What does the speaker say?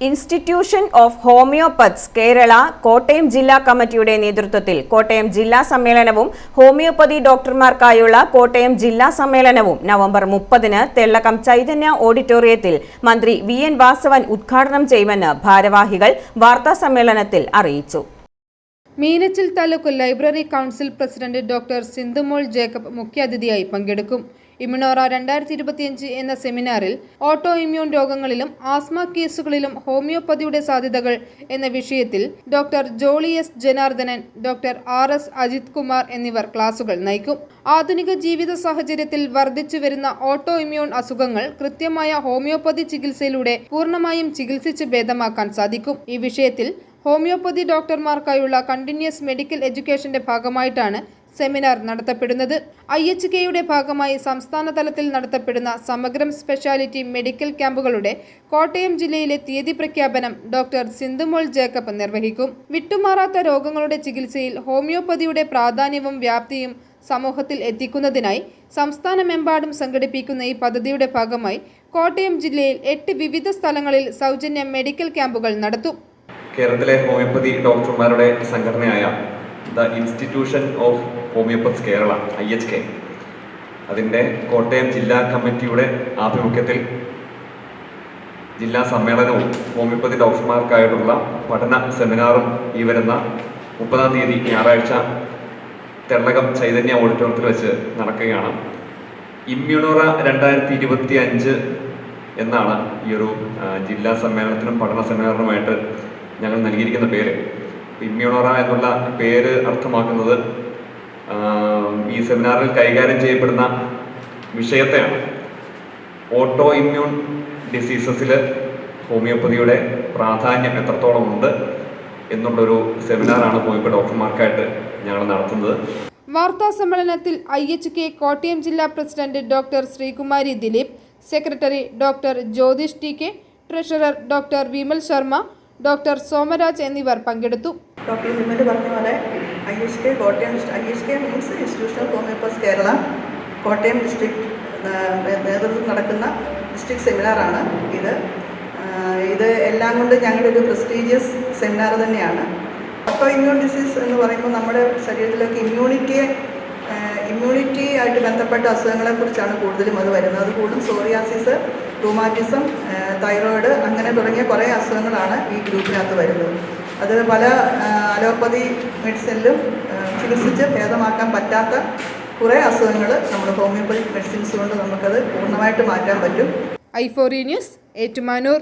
Institution of homeopaths Kerala Kottayam ജില്ലാ കമ്മിറ്റിയുടെ നേതൃത്വത്തിൽ കോട്ടയം ജില്ലാ സമ്മേളനവും ഹോമിയോപ്പതി ഡോക്ടർമാർക്കായുള്ള കോട്ടയം ജില്ലാ സമ്മേളനവും നവംബർ 30-ന് തെള്ളകം ചൈതന്യ ഓഡിറ്റോറിയത്തിൽ മന്ത്രി വി.എൻ. വാസവൻ ഉദ്ഘാടനം ചെയ്യുമെന്ന് ഭാരവാഹികൾ വാർത്താസമ്മേളനത്തിൽ അറിയിച്ചു. Meenachil taluk library council president doctor Sindhumol Jacob മുഖ്യാതിഥിയായി പങ്കെടുക്കും. ഇമ്യൂണോറ 2025 എന്ന സെമിനാറിൽ ഓട്ടോ ഇമ്മ്യൂൺ രോഗങ്ങളിലും ആസ്മ കേസുകളിലും ഹോമിയോപ്പതിയുടെ സാധ്യതകൾ എന്ന വിഷയത്തിൽ doctor Jolly S Janardhanan, doctor R.S. Ajith Kumar എന്നിവർ ക്ലാസുകൾ നയിക്കും. ആധുനിക ജീവിത സാഹചര്യത്തിൽ വർദ്ധിച്ചു വരുന്ന ഓട്ടോ ഇമ്മ്യൂൺ അസുഖങ്ങൾ കൃത്യമായ ഹോമിയോപ്പതി ചികിത്സയിലൂടെ പൂർണ്ണമായും ചികിത്സിച്ച് ഭേദമാക്കാൻ സാധിക്കും. ഈ വിഷയത്തിൽ ഹോമിയോപ്പതി ഡോക്ടർമാർക്കായുള്ള കണ്ടിന്യൂസ് മെഡിക്കൽ എഡ്യൂക്കേഷന്റെ ഭാഗമായിട്ടാണ് സെമിനാർ നടത്തപ്പെടുന്നത്. IHKയുടെ ഭാഗമായി സംസ്ഥാന തലത്തിൽ നടത്തപ്പെടുന്ന സമഗ്രം സ്പെഷ്യാലിറ്റി മെഡിക്കൽ ക്യാമ്പുകളുടെ കോട്ടയം ജില്ലയിലെ തീയതി പ്രഖ്യാപനം ഡോക്ടർ സിന്ധുമോൾ ജേക്കബ് നിർവഹിക്കും. വിട്ടുമാറാത്ത രോഗങ്ങളുടെ ചികിത്സയിൽ ഹോമിയോപ്പതിയുടെ പ്രാധാന്യവും വ്യാപ്തിയും സമൂഹത്തിൽ എത്തിക്കുന്നതിനായി സംസ്ഥാനമെമ്പാടും സംഘടിപ്പിക്കുന്ന ഈ പദ്ധതിയുടെ ഭാഗമായി കോട്ടയം ജില്ലയിൽ 8 വിവിധ സ്ഥലങ്ങളിൽ സൗജന്യ മെഡിക്കൽ ക്യാമ്പുകൾ നടത്തും. കേരളത്തിലെ ഹോമിയോപ്പതി ഡോക്ടർമാരുടെ സംഘടനയായ the institution of homeopaths Kerala IHK അതിൻ്റെ കോട്ടയം ജില്ലാ കമ്മിറ്റിയുടെ ആഭിമുഖ്യത്തിൽ ജില്ലാ സമ്മേളനവും ഹോമിയോപ്പതി ഡോക്ടർമാർക്കായിട്ടുള്ള പഠന സെമിനാറും ഈ വരുന്ന 30-ാം തീയതി ഞായറാഴ്ച തെള്ളകം ചൈതന്യ ഓഡിറ്റോറിയത്തിൽ വെച്ച് നടക്കുകയാണ്. ഇമ്മ്യൂണോറ 2025 എന്നാണ് ഈ ഒരു ജില്ലാ സമ്മേളനത്തിനും പഠന സെമിനാറിനുമായിട്ട് ഞങ്ങൾ നൽകിയിരിക്കുന്ന പേര്. ഇമ്മ്യൂണോറ എന്നുള്ള പേര് അർത്ഥമാക്കുന്നത് ഈ സെമിനാറിൽ കൈകാര്യം ചെയ്യപ്പെടുന്ന വിഷയത്തെയാണ്. ഓട്ടോ ഇമ്മ്യൂൺ ഡിസീസസിൽ ഹോമിയോപ്പതിയുടെ പ്രാധാന്യം എത്രത്തോളം ഉണ്ട് എന്നുള്ളൊരു സെമിനാറാണ് ഹോമിയോപ്പതി ഡോക്ടർമാർക്കായിട്ട് ഞങ്ങൾ നടത്തുന്നത്. വാർത്താ സമ്മേളനത്തിൽ IHK കോട്ടയം ജില്ലാ president doctor Sreekumari Dileep, secretary doctor Jyothish TK, treasurer doctor Vimal Sharma, doctor Somaraj എന്നിവർ പങ്കെടുത്തു. ഡോക്ടർ വിമൽ പറഞ്ഞ പോലെ IHK Kottayam IHK means institution of homeopaths Kerala Kottayam district നേതൃത്വത്തിൽ നടക്കുന്ന ഡിസ്ട്രിക്ട് സെമിനാറാണ് ഇത് എല്ലാം കൊണ്ട് ഞങ്ങളൊരു പ്രസ്റ്റീജിയസ് സെമിനാർ തന്നെയാണ്. ഓട്ടോ ഇമ്മ്യൂൺ ഡിസീസ് എന്ന് പറയുമ്പോൾ നമ്മുടെ ശരീരത്തിലേക്ക് ഇമ്മ്യൂണിറ്റി ആയിട്ട് ബന്ധപ്പെട്ട അസുഖങ്ങളെക്കുറിച്ചാണ് കൂടുതലും അത് വരുന്നത്. അത് കൂടുതലും സോറിയാസിസ്, റൂമാറ്റിസം, തൈറോയിഡ് അങ്ങനെ തുടങ്ങിയ കുറേ അസുഖങ്ങളാണ് ഈ ഗ്രൂപ്പിനകത്ത് വരുന്നത്. അത് പല അലോപ്പതി മെഡിസിനിലും ചികിത്സിച്ച് ഭേദമാക്കാൻ പറ്റാത്ത കുറേ അസുഖങ്ങൾ നമ്മൾ ഹോമിയോപ്പതി മെഡിസിൻസ് കൊണ്ട് നമുക്കത് പൂർണ്ണമായിട്ട് മാറ്റാൻ പറ്റും. i4E news, Ettumanoor.